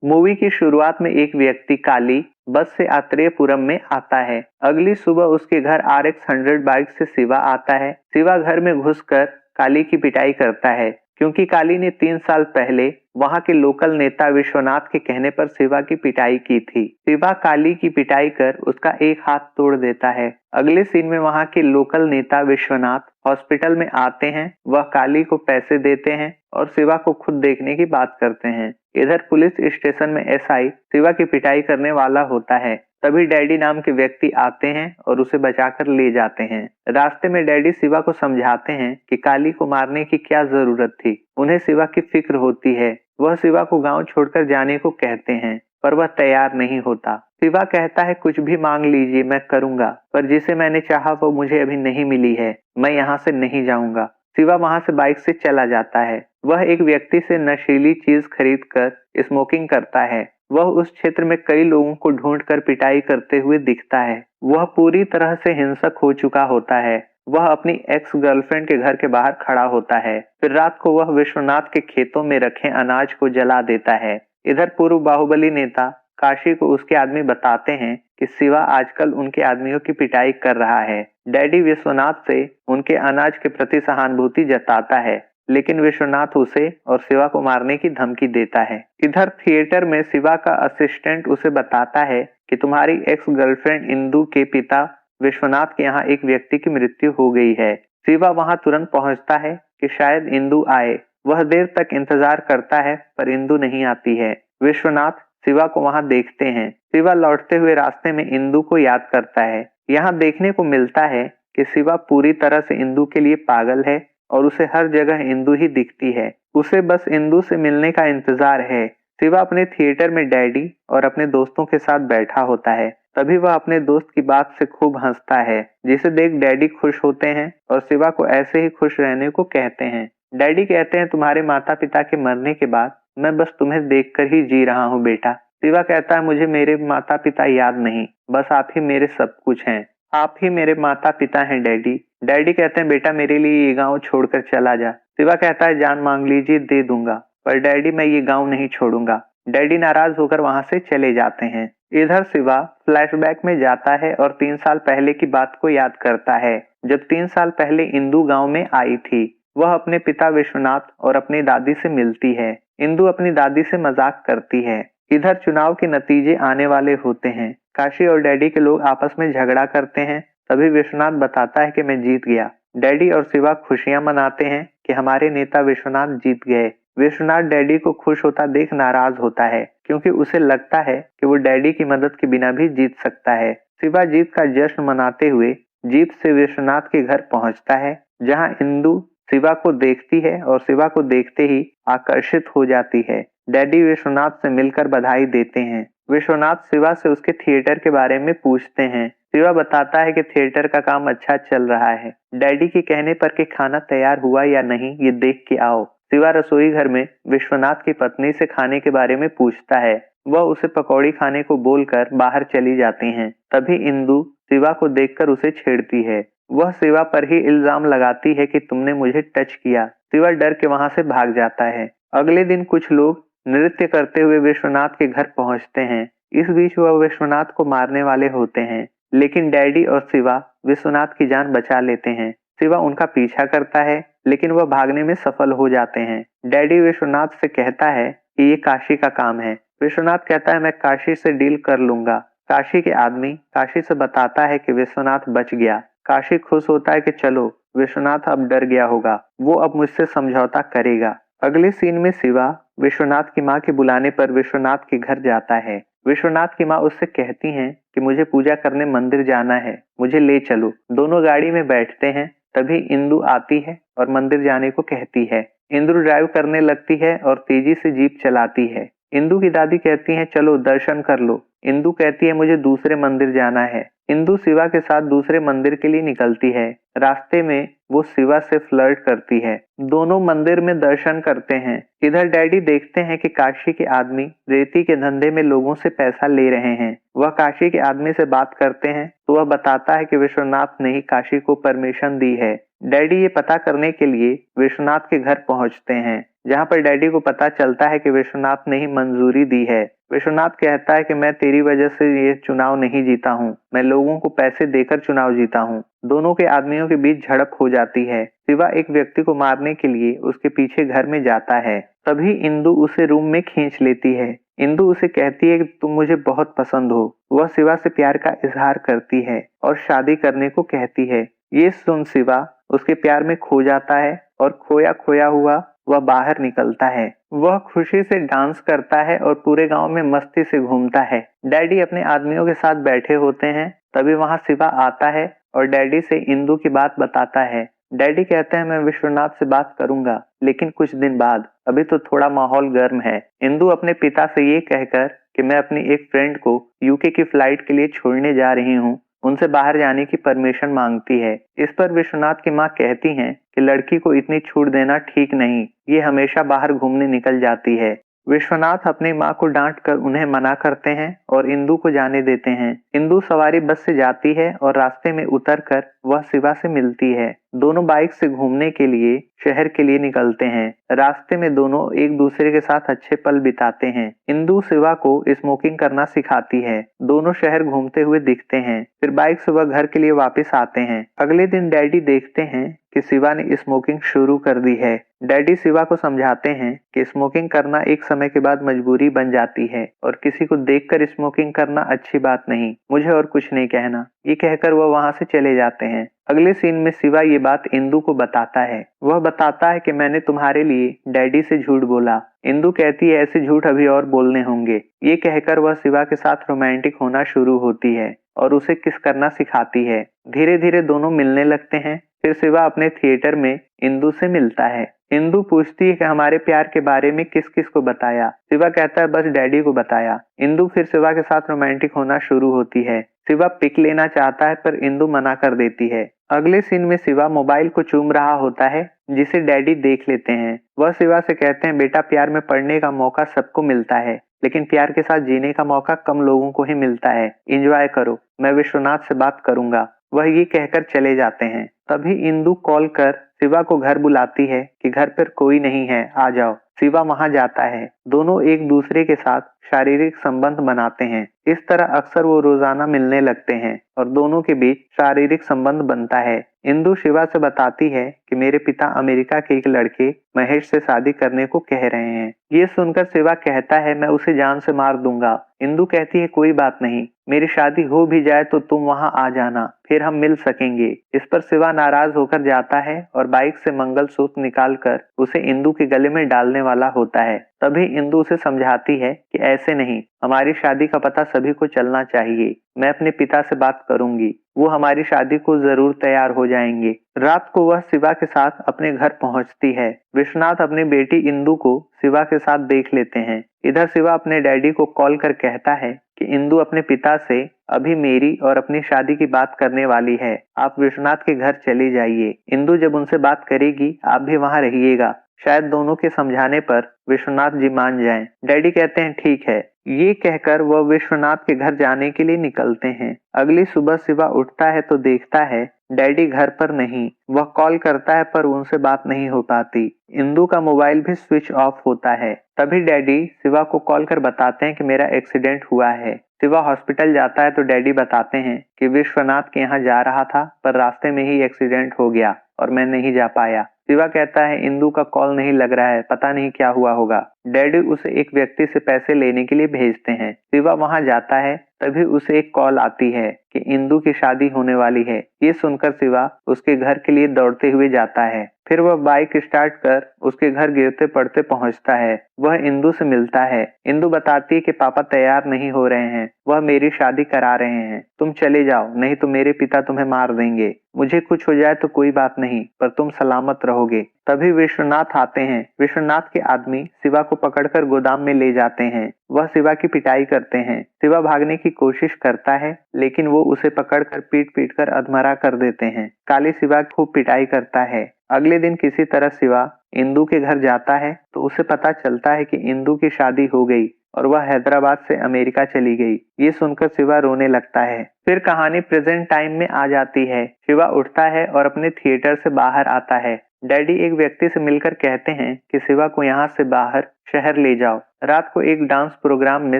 Movie की शुरुआत में एक व्यक्ति काली बस से आत्रेयपुरम में आता है। अगली सुबह उसके घर RX 100 बाइक से शिवा आता है। शिवा घर में घुसकर काली की पिटाई करता है क्योंकि काली ने 3 साल पहले वहां के लोकल नेता विश्वनाथ के कहने पर शिवा की पिटाई की थी। शिवा काली की पिटाई कर उसका एक हाथ तोड़ देता है। अगले सीन में वहां के लोकल नेता विश्वनाथ हॉस्पिटल में आते हैं। वह काली को पैसे देते हैं और शिवा को खुद देखने की बात करते हैं। इधर पुलिस स्टेशन में SI शिवा की पिटाई करने वाला होता है। तभी डैडी नाम के व्यक्ति आते हैं और उसे बचाकर ले जाते हैं। रास्ते में डैडी शिवा को समझाते हैं कि काली को मारने की क्या जरूरत थी। उन्हें शिवा की फिक्र होती है। वह शिवा को गांव छोड़कर जाने को कहते हैं पर वह तैयार नहीं होता। शिवा कहता है कुछ भी मांग लीजिए मैं करूंगा, पर जिसे मैंने चाहा वो मुझे अभी नहीं मिली है। मैं यहाँ से नहीं जाऊंगा। शिवा वहां से बाइक से चला जाता है। वह एक व्यक्ति से नशीली चीज खरीद कर स्मोकिंग करता है। वह उस क्षेत्र में कई लोगों को ढूंढकर पिटाई करते हुए दिखता है। वह पूरी तरह से हिंसक हो चुका होता है। वह अपनी एक्स गर्लफ्रेंड के घर के बाहर खड़ा होता है। फिर रात को वह विश्वनाथ के खेतों में रखे अनाज को जला देता है। इधर पूर्व बाहुबली नेता काशी को उसके आदमी बताते हैं कि शिवा आजकल उनके आदमियों की पिटाई कर रहा है। डैडी विश्वनाथ से उनके अनाज के प्रति सहानुभूति जताता है, लेकिन विश्वनाथ उसे और शिवा को मारने की धमकी देता है। इधर थिएटर में शिवा का असिस्टेंट उसे बताता है कि तुम्हारी एक्स गर्लफ्रेंड इंदु के पिता विश्वनाथ के यहाँ एक व्यक्ति की मृत्यु हो गई है। शिवा वहां तुरंत पहुंचता है कि शायद इंदु आए। वह देर तक इंतजार करता है पर इंदु नहीं आती है। विश्वनाथ शिवा को वहां देखते हैं। शिवा लौटते हुए रास्ते में इंदु को याद करता है। यहाँ देखने को मिलता है कि शिवा पूरी तरह से इंदु के लिए पागल है और उसे हर जगह इंदु ही दिखती है। उसे बस इंदु से मिलने का इंतजार है। शिवा अपने थिएटर में डैडी और अपने दोस्तों के साथ बैठा होता है। तभी वह अपने दोस्त की बात से खूब हंसता है, जिसे देख डैडी खुश होते हैं और शिवा को ऐसे ही खुश रहने को कहते हैं। डैडी कहते हैं तुम्हारे माता पिता के मरने के बाद मैं बस तुम्हें देखकर ही जी रहा हूँ बेटा। शिवा कहता है मुझे मेरे माता पिता याद नहीं, बस आप ही मेरे सब कुछ हैं। आप ही मेरे माता पिता हैं डैडी। डैडी कहते हैं बेटा मेरे लिए ये गांव छोड़कर चला जा। शिवा कहता है जान मांग लीजिए दे दूंगा, पर डैडी मैं ये गांव नहीं छोड़ूंगा। डैडी नाराज होकर वहां से चले जाते हैं। इधर शिवा फ्लैशबैक में जाता है और 3 साल पहले की बात को याद करता है, जब 3 साल पहले इंदु गांव में आई थी। वह अपने पिता विश्वनाथ और अपनी दादी से मिलती है। इंदु अपनी दादी से मजाक करती है। इधर चुनाव के नतीजे आने वाले होते हैं। काशी और डैडी के लोग आपस में झगड़ा करते हैं। तभी विश्वनाथ बताता है कि मैं जीत गया। डैडी और शिवा खुशियां मनाते हैं कि हमारे नेता विश्वनाथ जीत गए। विश्वनाथ डैडी को खुश होता देख नाराज होता है, क्योंकि उसे लगता है कि वो डैडी की मदद के बिना भी जीत सकता है। शिवा जीत का जश्न मनाते हुए जीप से विश्वनाथ के घर पहुंचता है, जहां इंदु शिवा को देखती है और शिवा को देखते ही आकर्षित हो जाती है। डैडी विश्वनाथ से मिलकर बधाई देते हैं। विश्वनाथ शिवा से उसके थिएटर के बारे में पूछते हैं। शिवा बताता है कि थिएटर का काम अच्छा चल रहा है। डैडी के कहने पर कि खाना तैयार हुआ या नहीं ये देख के आओ। शिवा रसोई घर में विश्वनाथ की पत्नी से खाने के बारे में पूछता है। वह उसे पकौड़ी खाने को बोलकर बाहर चली जाती हैं। तभी इंदु शिवा को देखकर उसे छेड़ती है। वह शिवा पर ही इल्जाम लगाती है कि तुमने मुझे टच किया। शिवा डर के वहां से भाग जाता है। अगले दिन कुछ लोग नृत्य करते हुए विश्वनाथ के घर पहुंचते हैं। इस बीच वह विश्वनाथ को मारने वाले होते हैं, लेकिन डैडी और शिवा विश्वनाथ की जान बचा लेते हैं। शिवा उनका पीछा करता है, लेकिन वह भागने में सफल हो जाते हैं। डैडी विश्वनाथ से कहता है कि ये काशी का काम है। विश्वनाथ कहता है मैं काशी से डील कर लूंगा। काशी के आदमी काशी से बताता है कि विश्वनाथ बच गया। काशी खुश होता है कि चलो विश्वनाथ अब डर गया होगा, वो अब मुझसे समझौता करेगा। अगले सीन में शिवा विश्वनाथ की माँ के बुलाने पर विश्वनाथ के घर जाता है। विश्वनाथ की माँ उससे कहती हैं कि मुझे पूजा करने मंदिर जाना है, मुझे ले चलो। दोनों गाड़ी में बैठते हैं। तभी इंदु आती है और मंदिर जाने को कहती है। इंदु ड्राइव करने लगती है और तेजी से जीप चलाती है। इंदु की दादी कहती है चलो दर्शन कर लो। इंदु कहती है मुझे दूसरे मंदिर जाना है। इंदु शिवा के साथ दूसरे मंदिर के लिए निकलती है। रास्ते में वो शिवा से फ्लर्ट करती है। दोनों मंदिर में दर्शन करते हैं। इधर डैडी देखते हैं कि काशी के आदमी रेती के धंधे में लोगों से पैसा ले रहे हैं। वह काशी के आदमी से बात करते हैं तो वह बताता है कि विश्वनाथ ने ही काशी को परमिशन दी है। डैडी ये पता करने के लिए विश्वनाथ के घर पहुंचते हैं। जहाँ पर डैडी को पता चलता है कि विश्वनाथ ने ही मंजूरी दी है। विश्वनाथ कहता है कि मैं तेरी वजह से ये चुनाव नहीं जीता हूँ, मैं लोगों को पैसे देकर चुनाव जीता हूँ। दोनों के आदमियों के बीच झड़प हो जाती है। शिवा एक व्यक्ति को मारने के लिए उसके पीछे घर में जाता है। तभी इंदु उसे रूम में खींच लेती है। इंदु उसे कहती है कि तुम मुझे बहुत पसंद हो। वह शिवा से प्यार का इजहार करती है और शादी करने को कहती है। ये सुन शिवा उसके प्यार में खो जाता है और खोया खोया हुआ वह बाहर निकलता है। वह खुशी से डांस करता है और पूरे गांव में मस्ती से घूमता है। डैडी अपने आदमियों के साथ बैठे होते हैं। तभी वहां शिवा आता है और डैडी से इंदु की बात बताता है। डैडी कहते हैं मैं विश्वनाथ से बात करूंगा, लेकिन कुछ दिन बाद, अभी तो थोड़ा माहौल गर्म है। इंदु अपने पिता से ये कहकर कि मैं अपनी एक फ्रेंड को यूके की फ्लाइट के लिए छोड़ने जा रही हूँ, उनसे बाहर जाने की परमिशन मांगती है। इस पर विश्वनाथ की माँ कहती हैं कि लड़की को इतनी छूट देना ठीक नहीं, ये हमेशा बाहर घूमने निकल जाती है। विश्वनाथ अपनी माँ को डांट कर उन्हें मना करते हैं और इंदु को जाने देते हैं। इंदु सवारी बस से जाती है और रास्ते में उतरकर वह शिवा से मिलती है। दोनों बाइक से घूमने के लिए शहर के लिए निकलते हैं। रास्ते में दोनों एक दूसरे के साथ अच्छे पल बिताते हैं। इंदु शिवा को स्मोकिंग करना सिखाती है। दोनों शहर घूमते हुए दिखते हैं। फिर बाइक से वह घर के लिए वापस आते हैं। अगले दिन डैडी देखते हैं कि शिवा ने स्मोकिंग शुरू कर दी है। डैडी शिवा को समझाते हैं कि स्मोकिंग करना एक समय के बाद मजबूरी बन जाती है और किसी को देखकर स्मोकिंग करना अच्छी बात नहीं, मुझे और कुछ नहीं कहना। ये कहकर वह वहां से चले जाते हैं। अगले सीन में शिवा ये बात इंदु को बताता है। वह बताता है कि मैंने तुम्हारे लिए डैडी से झूठ बोला। इंदु कहती है ऐसे झूठ अभी और बोलने होंगे। ये कहकर वह शिवा के साथ रोमांटिक होना शुरू होती है और उसे किस करना सिखाती है। धीरे धीरे दोनों मिलने लगते हैं। फिर शिवा अपने थिएटर में इंदु से मिलता है। इंदु पूछती है कि हमारे प्यार के बारे में किस किस को बताया। शिवा कहता है बस डैडी को बताया। इंदु फिर शिवा के साथ रोमांटिक होना शुरू होती है। शिवा पिक लेना चाहता है पर इंदु मना कर देती है। अगले सीन में शिवा मोबाइल को चूम रहा होता है, जिसे डैडी देख लेते हैं। वह शिवा से कहते हैं बेटा, प्यार में पड़ने का मौका सबको मिलता है, लेकिन प्यार के साथ जीने का मौका कम लोगों को ही मिलता है। एंजॉय करो, मैं विश्वनाथ से बात करूंगा। वह ये कहकर चले जाते हैं। तभी इंदु कॉल कर शिवा को घर बुलाती है कि घर पर कोई नहीं है, आ जाओ। शिवा वहां जाता है। दोनों एक दूसरे के साथ शारीरिक संबंध बनाते हैं। इस तरह अक्सर वो रोजाना मिलने लगते हैं और दोनों के बीच शारीरिक संबंध बनता है। इंदु शिवा से बताती है कि मेरे पिता अमेरिका के एक लड़के महेश से शादी करने को कह रहे हैं। ये सुनकर शिवा कहता है मैं उसे जान से मार दूंगा। इंदु कहती है कोई बात नहीं, मेरी शादी हो भी जाए तो तुम वहां आ जाना, फिर हम मिल सकेंगे। इस पर शिवा नाराज होकर जाता है और बाइक से मंगलसूत्र निकालकर उसे इंदु के गले में डालने वाला होता है। तभी इंदु उसे समझाती है कि ऐसे नहीं, हमारी शादी का पता सभी को चलना चाहिए। मैं अपने पिता से बात करूंगी, वो हमारी शादी को जरूर तैयार हो जाएंगे। रात को वह शिवा के साथ अपने घर पहुंचती है। विश्वनाथ अपनी बेटी इंदु को शिवा के साथ देख लेते हैं। इधर शिवा अपने डैडी को कॉल कर कहता है कि इंदु अपने पिता से अभी मेरी और अपनी शादी की बात करने वाली है, आप विश्वनाथ के घर चले जाइए। इंदु जब उनसे बात करेगी आप भी वहां रहिएगा, शायद दोनों के समझाने पर विश्वनाथ जी मान जाएं। डैडी कहते हैं ठीक है। ये कहकर वह विश्वनाथ के घर जाने के लिए निकलते हैं। अगली सुबह शिवा उठता है तो देखता है डैडी घर पर नहीं। वह कॉल करता है पर उनसे बात नहीं हो पाती। इंदु का मोबाइल भी स्विच ऑफ होता है। तभी डैडी शिवा को कॉल कर बताते हैं कि मेरा एक्सीडेंट हुआ है। शिवा हॉस्पिटल जाता है तो डैडी बताते हैं कि विश्वनाथ के यहाँ जा रहा था पर रास्ते में ही एक्सीडेंट हो गया और मैं नहीं जा पाया। शिवा कहता है इंदु का कॉल नहीं लग रहा है, पता नहीं क्या हुआ होगा। डैडी उसे एक व्यक्ति से पैसे लेने के लिए भेजते हैं। शिवा वहां जाता है। तभी उसे एक कॉल आती है कि इंदु की शादी होने वाली है। ये सुनकर शिवा उसके घर के लिए दौड़ते हुए जाता है। फिर वह बाइक स्टार्ट कर उसके घर गिरते पड़ते पहुंचता है। वह इंदु से मिलता है। इंदु बताती है कि पापा तैयार नहीं हो रहे हैं, वह मेरी शादी करा रहे हैं, तुम चले जाओ नहीं तो मेरे पिता तुम्हें मार देंगे। मुझे कुछ हो जाए तो कोई बात नहीं, पर तुम सलामत रहोगे। तभी विश्वनाथ आते हैं। विश्वनाथ के आदमी शिवा को पकड़कर गोदाम में ले जाते हैं। वह शिवा की पिटाई करते हैं। शिवा भागने की कोशिश करता है लेकिन वो उसे पकड़कर पीट पीट कर अधमरा कर देते हैं। काली शिवा की खूब पिटाई करता है। अगले दिन किसी तरह शिवा इंदु के घर जाता है तो उसे पता चलता है कि इंदु की शादी हो गई और वह हैदराबाद से अमेरिका चली गई। ये सुनकर शिवा रोने लगता है। फिर कहानी प्रेजेंट टाइम में आ जाती है। शिवा उठता है और अपने थिएटर से बाहर आता है। डैडी एक व्यक्ति से मिलकर कहते हैं कि शिवा को यहाँ से बाहर शहर ले जाओ। रात को एक डांस प्रोग्राम में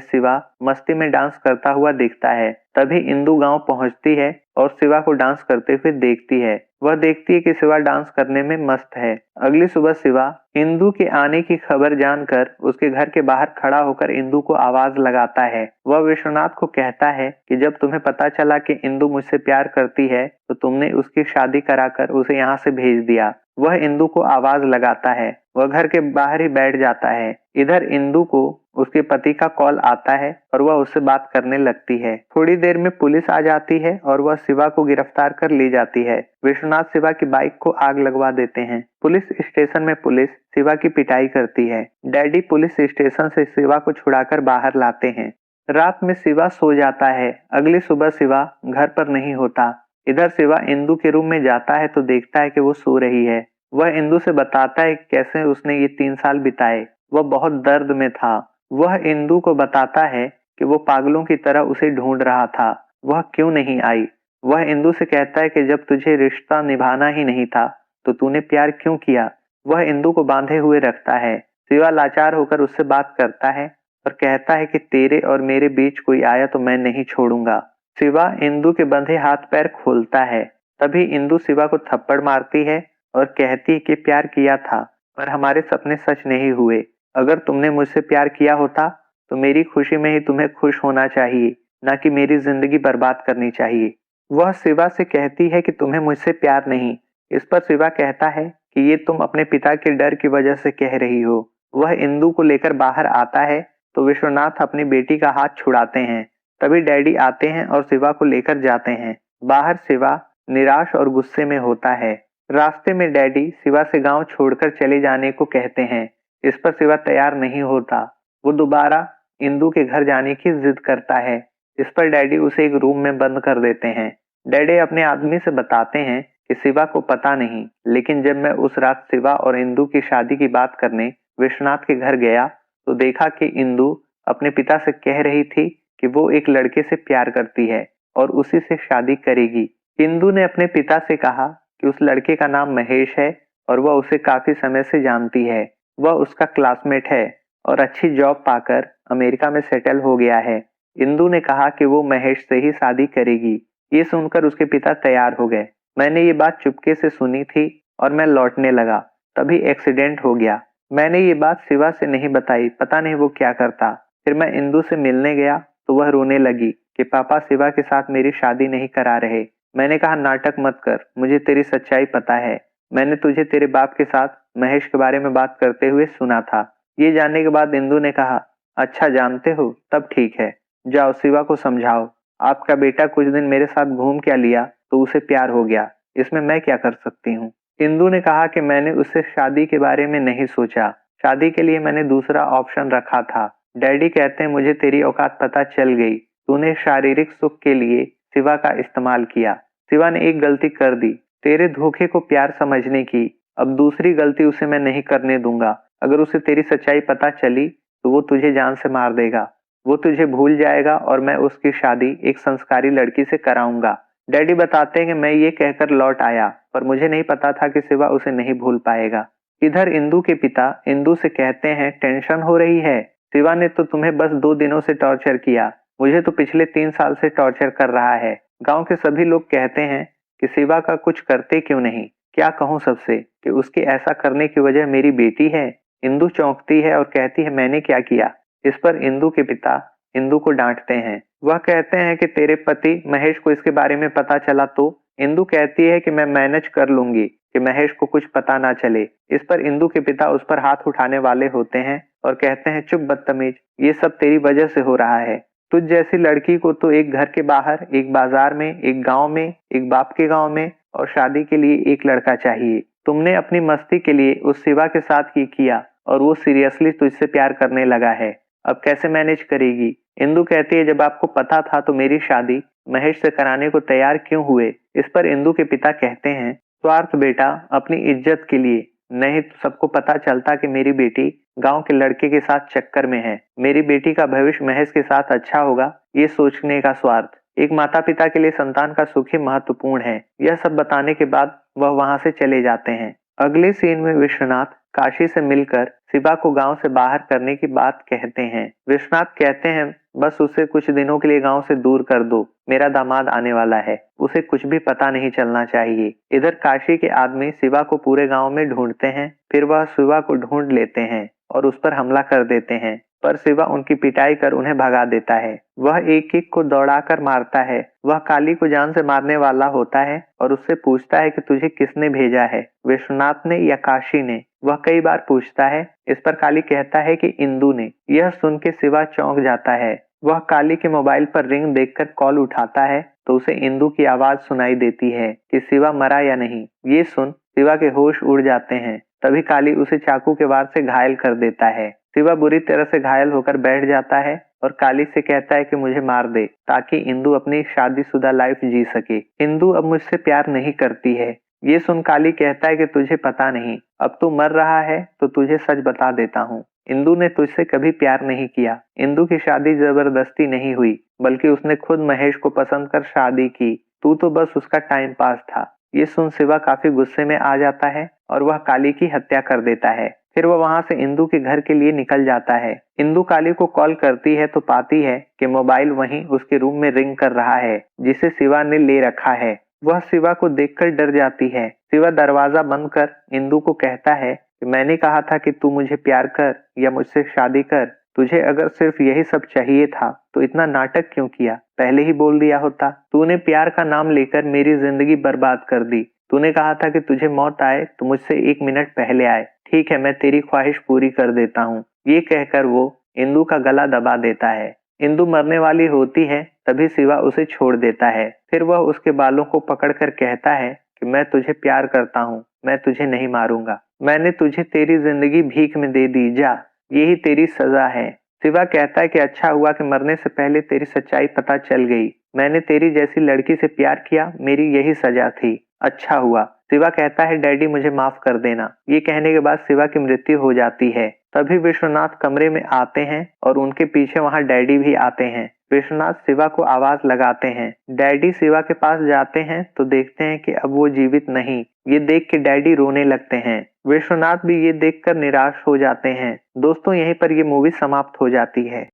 शिवा मस्ती में डांस करता हुआ दिखता है। तभी इंदु गांव पहुंचती है और शिवा को डांस करते हुए देखती है। वह देखती है कि शिवा डांस करने में मस्त है। अगली सुबह शिवा इंदु के आने की खबर जानकर उसके घर के बाहर खड़ा होकर इंदु को आवाज लगाता है। वह विश्वनाथ को कहता है कि जब तुम्हें पता चला कि इंदु मुझसे प्यार करती है तो तुमने उसकी शादी कराकर उसे यहाँ से भेज दिया। वह इंदु को आवाज लगाता है। वह घर के बाहर ही बैठ जाता है। इधर इंदु को उसके पति का कॉल आता है और वह उससे बात करने लगती है। थोड़ी देर में पुलिस आ जाती है और वह शिवा को गिरफ्तार कर ले जाती है। विश्वनाथ शिवा की बाइक को आग लगवा देते हैं। पुलिस स्टेशन में पुलिस शिवा की पिटाई करती है। डैडी पुलिस स्टेशन से शिवा को छुड़ाकर बाहर लाते हैं। रात में शिवा सो जाता है। अगली सुबह शिवा घर पर नहीं होता। इधर शिवा इंदु के रूम में जाता है तो देखता है कि वो सो रही है। वह इंदु से बताता है कैसे उसने ये 3 साल बिताए। वह बहुत दर्द में था। वह इंदु को बताता है कि वो पागलों की तरह उसे ढूंढ रहा था, वह क्यों नहीं आई। वह इंदु से कहता है कि जब तुझे रिश्ता निभाना ही नहीं था तो तूने प्यार क्यों किया। वह इंदु को बांधे हुए रखता है। शिवा लाचार होकर उससे बात करता है और कहता है कि तेरे और मेरे बीच कोई आया तो मैं नहीं छोड़ूंगा। शिवा इंदु के बंधे हाथ पैर खोलता है। तभी इंदु शिवा को थप्पड़ मारती है और कहती है कि प्यार किया था पर हमारे सपने सच नहीं हुए। अगर तुमने मुझसे प्यार किया होता तो मेरी खुशी में ही तुम्हें खुश होना चाहिए, ना कि मेरी जिंदगी बर्बाद करनी चाहिए। वह शिवा से कहती है कि तुम्हें मुझसे प्यार नहीं। इस पर शिवा कहता है कि ये तुम अपने पिता के डर की वजह से कह रही हो। वह इंदु को लेकर बाहर आता है तो विश्वनाथ अपनी बेटी का हाथ छुड़ाते हैं। तभी डैडी आते हैं और शिवा को लेकर जाते हैं। बाहर शिवा निराश और गुस्से में होता है। रास्ते में डैडी शिवा से गांव छोड़कर चले जाने को कहते हैं। इस पर शिवा तैयार नहीं होता। वो दोबारा इंदु के घर जाने की जिद करता है। इस पर डैडी उसे एक रूम में बंद कर देते हैं। डैडी अपने आदमी से बताते हैं कि शिवा को पता नहीं, लेकिन जब मैं उस रात शिवा और इंदु की शादी की बात करने विश्वनाथ के घर गया तो देखा कि इंदु अपने पिता से कह रही थी कि वो एक लड़के से प्यार करती है और उसी से शादी करेगी। इंदु ने अपने पिता से कहा कि उस लड़के का नाम महेश है और वह उसे काफी समय से जानती है। वह उसका क्लासमेट है और अच्छी जॉब पाकर अमेरिका में सेटल हो गया है। इंदु ने कहा कि वो महेश से ही शादी करेगी। ये सुनकर उसके पिता तैयार हो गए। मैंने ये बात चुपके से सुनी थी और मैं लौटने लगा, तभी एक्सीडेंट हो गया। मैंने ये बात शिवा से नहीं बताई, पता नहीं वो क्या करता। फिर मैं इंदु से मिलने गया तो वह रोने लगी कि पापा शिवा के साथ मेरी शादी नहीं करा रहे। मैंने कहा नाटक मत कर, मुझे तेरी सच्चाई पता है। मैंने तुझे तेरे बाप के साथ महेश के बारे में बात करते हुए सुना था। ये जानने के बाद इंदु ने कहा अच्छा जानते हो, तब ठीक है, जाओ शिवा को समझाओ। आपका बेटा कुछ दिन मेरे साथ घूम क्या लिया तो उसे प्यार हो गया, इसमें मैं क्या कर सकती हूँ। इंदु ने कहा कि मैंने उससे शादी के बारे में नहीं सोचा, शादी के लिए मैंने दूसरा ऑप्शन रखा था। डैडी कहते हैं मुझे तेरी औकात पता चल गई, तूने शारीरिक सुख के लिए शिवा का इस्तेमाल किया। शिवा ने एक गलती कर दी, तेरे धोखे को प्यार समझने की। अब दूसरी गलती उसे मैं नहीं करने दूंगा। अगर उसे तेरी सच्चाई पता चली तो वो तुझे जान से मार देगा। वो तुझे भूल जाएगा और मैं उसकी शादी एक संस्कारी लड़की से कराऊंगा। डैडी बताते हैं कि मैं ये कहकर लौट आया पर मुझे नहीं पता था कि शिवा उसे नहीं भूल पाएगा। इधर इंदु के पिता इंदु से कहते हैं टेंशन हो रही है, शिवा ने तो तुम्हें बस 2 दिनों से टॉर्चर किया, मुझे तो पिछले 3 साल से टॉर्चर कर रहा है। गांव के सभी लोग कहते हैं कि शिवा का कुछ करते क्यों नहीं। क्या कहूँ सबसे कि उसके ऐसा करने की वजह मेरी बेटी है। इंदु चौंकती है और कहती है मैंने क्या किया। इस पर इंदु के पिता इंदु को डांटते हैं। वह कहते हैं कि तेरे पति महेश को इसके बारे में पता चला तो। इंदु कहती है कि मैं मैनेज कर लूंगी कि महेश को कुछ पता ना चले। इस पर इंदु के पिता उस पर हाथ उठाने वाले होते हैं और कहते हैं चुप बदतमीज, ये सब तेरी वजह से हो रहा है। तुझ जैसी लड़की को तो एक घर के बाहर, एक बाजार में, एक गांव में, एक बाप के गांव में और शादी के लिए एक लड़का चाहिए। तुमने अपनी मस्ती के लिए उस शिवा के साथ ये किया और वो सीरियसली तुझसे प्यार करने लगा है। अब कैसे मैनेज करेगी। इंदु कहती है जब आपको पता था तो मेरी शादी महेश से कराने को तैयार क्यों हुए। इस पर इंदु के पिता कहते हैं स्वार्थ बेटा, अपनी इज्जत के लिए, नहीं तो सबको पता चलता कि मेरी बेटी गांव के लड़के के साथ चक्कर में है। मेरी बेटी का भविष्य महेश के साथ अच्छा होगा, ये सोचने का स्वार्थ। एक माता पिता के लिए संतान का सुख ही महत्वपूर्ण है। यह सब बताने के बाद वह वहां से चले जाते हैं। अगले सीन में विश्वनाथ काशी से मिलकर शिवा को गांव से बाहर करने की बात कहते हैं। विश्वनाथ कहते हैं बस उसे कुछ दिनों के लिए गांव से दूर कर दो, मेरा दामाद आने वाला है, उसे कुछ भी पता नहीं चलना चाहिए। इधर काशी के आदमी शिवा को पूरे गांव में ढूंढते हैं, फिर वह शिवा को ढूंढ लेते हैं और उस पर हमला कर देते हैं, पर शिवा उनकी पिटाई कर उन्हें भगा देता है। वह एक एक को दौड़ाकर मारता है। वह काली को जान से मारने वाला होता है और उससे पूछता है कि तुझे किसने भेजा है, विश्वनाथ ने या काशी ने। वह कई बार पूछता है, इस पर काली कहता है कि इंदु ने। यह सुन के शिवा चौंक जाता है। वह काली के मोबाइल पर रिंग देखकर कॉल उठाता है तो उसे इंदु की आवाज सुनाई देती है कि शिवा मरा या नहीं। ये सुन शिवा के होश उड़ जाते हैं। तभी काली उसे चाकू के वार से घायल कर देता है। शिवा बुरी तरह से घायल होकर बैठ जाता है और काली से कहता है कि मुझे मार दे ताकि इंदु अपनी शादीशुदा लाइफ जी सके। इंदु अब मुझसे प्यार नहीं करती है। ये सुन काली कहता है कि तुझे पता नहीं, अब तू मर रहा है तो तुझे सच बता देता हूँ, इंदु ने तुझसे कभी प्यार नहीं किया। इंदु की शादी जबरदस्ती नहीं हुई, बल्कि उसने खुद महेश को पसंद कर शादी की। तू तो बस उसका टाइम पास था। ये सुन शिवा काफी गुस्से में आ जाता है और वह काली की हत्या कर देता है। फिर वह वहां से इंदु के घर के लिए निकल जाता है। इंदु काली को कॉल करती है तो पाती है कि मोबाइल वहीं उसके रूम में रिंग कर रहा है जिसे शिवा ने ले रखा है। वह शिवा को देखकर डर जाती है। शिवा दरवाजा बंद कर इंदु को कहता है कि मैंने कहा था कि तू मुझे प्यार कर या मुझसे शादी कर। तुझे अगर सिर्फ यही सब चाहिए था तो इतना नाटक क्यों किया, पहले ही बोल दिया होता। तूने प्यार का नाम लेकर मेरी जिंदगी बर्बाद कर दी। तूने कहा था कि तुझे मौत आए तो मुझसे 1 मिनट पहले आए। ठीक है, मैं तेरी ख्वाहिश पूरी कर देता हूँ। ये कहकर वो इंदु का गला दबा देता है। इंदु मरने वाली होती है तभी शिवा उसे छोड़ देता है। फिर वह उसके बालों को पकड़कर कहता है कि मैं तुझे प्यार करता हूँ, मैं तुझे नहीं मारूंगा। मैंने तुझे तेरी जिंदगी भीख में दे दी, जा, यही तेरी सजा है। शिवा कहता है कि अच्छा हुआ कि मरने से पहले तेरी सच्चाई पता चल गई। मैंने तेरी जैसी लड़की से प्यार किया, मेरी यही सजा थी। अच्छा हुआ। शिवा कहता है डैडी मुझे माफ कर देना। ये कहने के बाद शिवा की मृत्यु हो जाती है। तभी विश्वनाथ कमरे में आते हैं और उनके पीछे वहां डैडी भी आते हैं। विश्वनाथ शिवा को आवाज लगाते हैं। डैडी शिवा के पास जाते हैं तो देखते हैं कि अब वो जीवित नहीं। ये देख के डैडी रोने लगते हैं। विश्वनाथ भी ये देखकर निराश हो जाते हैं। दोस्तों, यहीं पर ये मूवी समाप्त हो जाती है।